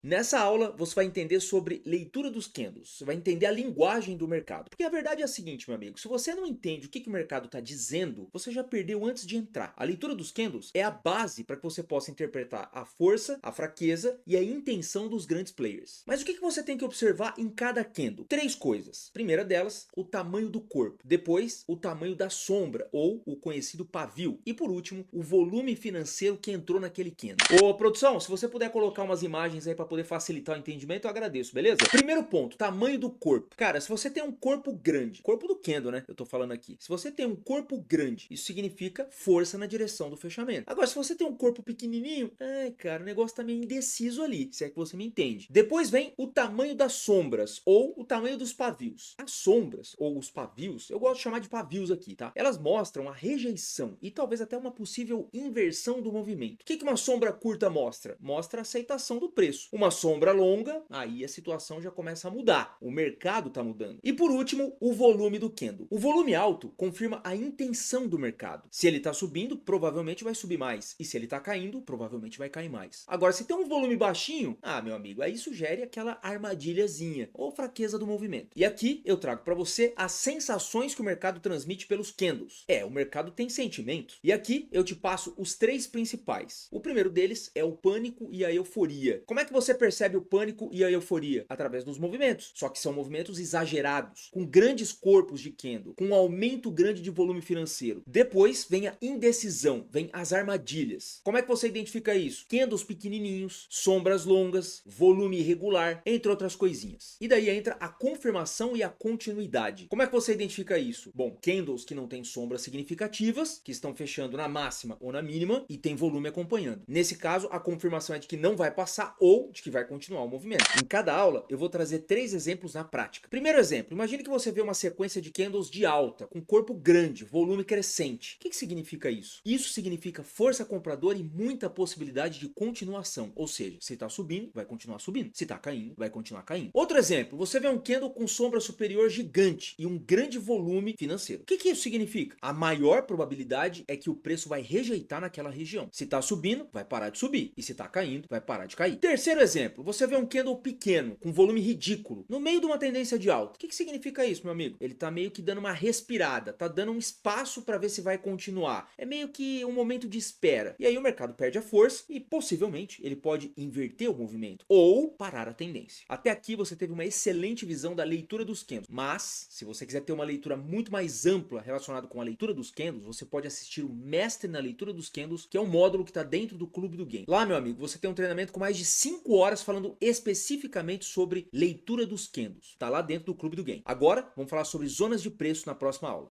Nessa aula você vai entender sobre leitura dos candles, você vai entender a linguagem do mercado. Porque a verdade é a seguinte, meu amigo, se você não entende o que o mercado está dizendo, você já perdeu antes de entrar. A leitura dos candles é a base para que você possa interpretar a força, a fraqueza e a intenção dos grandes players. Mas o que você tem que observar em cada candle? Três coisas. Primeira delas, o tamanho do corpo. Depois, o tamanho da sombra, ou o conhecido pavio. E por último, o volume financeiro que entrou naquele candle. Ô produção, se você puder colocar umas imagens aí para poder facilitar o entendimento, eu agradeço, beleza? Primeiro ponto, tamanho do corpo. Cara, se você tem um corpo grande, corpo do candle, né? Eu tô falando aqui. Se você tem um corpo grande, isso significa força na direção do fechamento. Agora, se você tem um corpo pequenininho, cara, o negócio tá meio indeciso ali, se é que você me entende. Depois vem o tamanho das sombras, ou o tamanho dos pavios. As sombras, ou os pavios, eu gosto de chamar de pavios aqui, tá? Elas mostram a rejeição e talvez até uma possível inversão do movimento. O que uma sombra curta mostra? Mostra a aceitação do preço. Uma sombra longa, aí a situação já começa a mudar. O mercado tá mudando. E por último, o volume do candle. O volume alto confirma a intenção do mercado. Se ele tá subindo, provavelmente vai subir mais. E se ele tá caindo, provavelmente vai cair mais. Agora, se tem um volume baixinho, meu amigo, aí sugere aquela armadilhazinha ou fraqueza do movimento. E aqui eu trago para você as sensações que o mercado transmite pelos candles. O mercado tem sentimentos. E aqui eu te passo os três principais. O primeiro deles é o pânico e a euforia. Como é que você percebe o pânico e a euforia? Através dos movimentos. Só que são movimentos exagerados, com grandes corpos de candle, com um aumento grande de volume financeiro. Depois vem a indecisão, vem as armadilhas. Como é que você identifica isso? Candles pequenininhos, sombras longas, volume irregular, entre outras coisinhas. E daí entra a confirmação e a continuidade. Como é que você identifica isso? Bom, candles que não têm sombras significativas, que estão fechando na máxima ou na mínima e tem volume acompanhando. Nesse caso, a confirmação é de que não vai passar ou de que vai continuar o movimento. Em cada aula, eu vou trazer 3 exemplos na prática. Primeiro exemplo, imagine que você vê uma sequência de candles de alta, com corpo grande, volume crescente. O que significa isso? Isso significa força compradora e muita possibilidade de continuação. Ou seja, se está subindo, vai continuar subindo. Se está caindo, vai continuar caindo. Outro exemplo, você vê um candle com sombra superior gigante e um grande volume financeiro. O que isso significa? A maior probabilidade é que o preço vai rejeitar naquela região. Se está subindo, vai parar de subir. E se está caindo, vai parar de cair. Terceiro exemplo, você vê um candle pequeno, com volume ridículo, no meio de uma tendência de alta. O que significa isso, meu amigo? Ele está meio que dando uma respirada, tá dando um espaço para ver se vai continuar. É meio que um momento de espera. E aí o mercado perde a força e possivelmente ele pode inverter o movimento ou parar a tendência. Até aqui você teve uma excelente visão da leitura dos candles. Mas, se você quiser ter uma leitura muito mais ampla relacionada com a leitura dos candles, você pode assistir o Mestre na Leitura dos Candles, que é um módulo que está dentro do Clube do Game. Lá, meu amigo, você tem um treinamento com mais de 5 horas falando especificamente sobre leitura dos candles. Tá lá dentro do Clube do Game. Agora, vamos falar sobre zonas de preço na próxima aula.